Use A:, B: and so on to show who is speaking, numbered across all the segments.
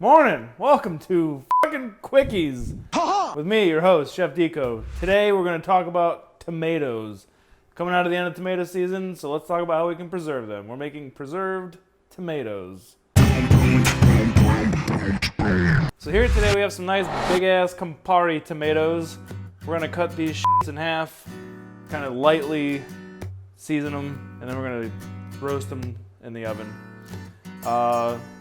A: Morning! Welcome to fucking Quickies with me, your host, Chef Deco. Today we're going to talk about tomatoes. Coming out of the end of tomato season, so let's talk about how we can preserve them. We're making preserved tomatoes. So here today we have some nice big-ass Campari tomatoes. We're going to cut these shits in half, kind of lightly season them, and then we're going to roast them in the oven.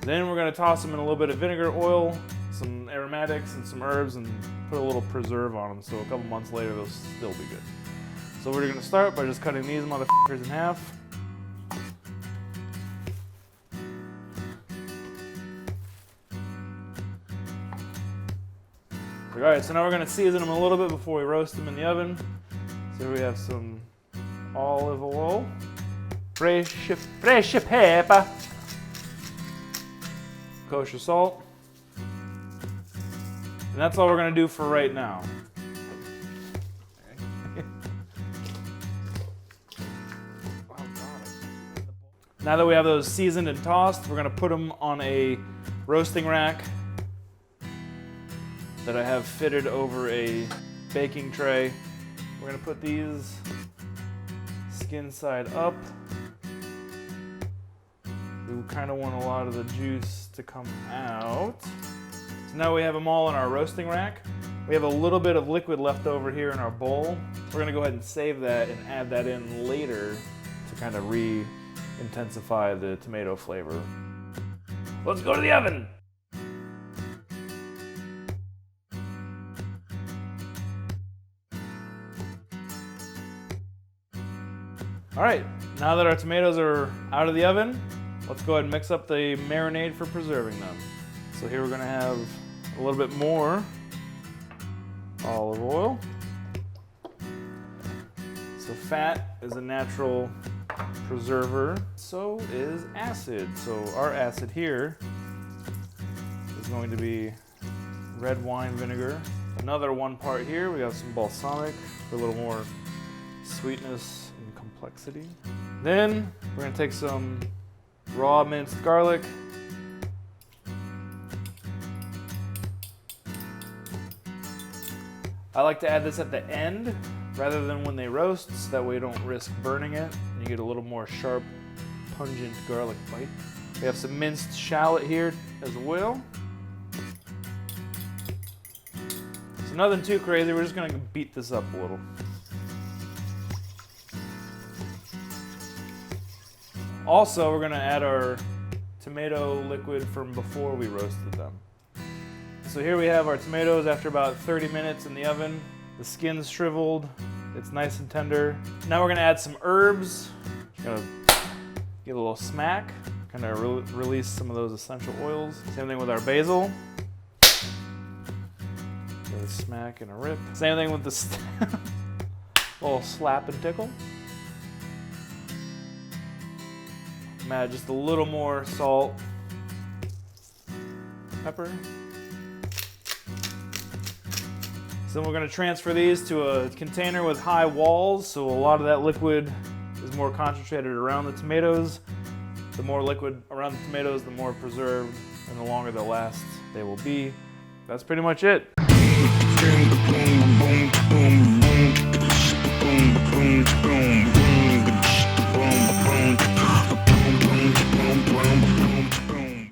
A: Then we're going to toss them in a little bit of vinegar, oil, some aromatics, and some herbs, and put a little preserve on them, so a couple months later they'll still be good. So we're going to start by just cutting these motherfuckers in half. Alright, so now we're going to season them a little bit before we roast them in the oven. So here we have some olive oil, fresh pepper, kosher salt, and that's all we're going to do for right now. Now that we have those seasoned and tossed, we're going to put them on a roasting rack that I have fitted over a baking tray. We're going to put these skin side up. We kind of want a lot of the juice to come out. So now we have them all in our roasting rack. We have a little bit of liquid left over here in our bowl. We're going to go ahead and save that and add that in later to kind of intensify the tomato flavor. Let's go to the oven! Alright, now that our tomatoes are out of the oven, let's go ahead and mix up the marinade for preserving them. So here we're going to have a little bit more olive oil. So fat is a natural preserver, so is acid. So our acid here is going to be red wine vinegar. Another 1 part here, we have some balsamic for a little more sweetness and complexity. Then we're going to take some raw minced garlic. I like to add this at the end rather than when they roast, so that way you don't risk burning it and you get a little more sharp, pungent garlic bite. We have some minced shallot here as well. So nothing too crazy, we're just going to beat this up a little. Also, we're going to add our tomato liquid from before we roasted them. So here we have our tomatoes after about 30 minutes in the oven. The skin's shriveled, it's nice and tender. Now we're going to add some herbs. Just going to get a little smack, kind of release some of those essential oils. Same thing with our basil. Get a smack and a rip. Same thing with the little slap and tickle. Add just a little more salt, pepper. So then we're going to transfer these to a container with high walls, so a lot of that liquid is more concentrated around the tomatoes. The more liquid around the tomatoes, the more preserved and the longer they'll last they will be. That's pretty much it.
B: Boom, boom, boom, boom, boom, boom, boom, boom.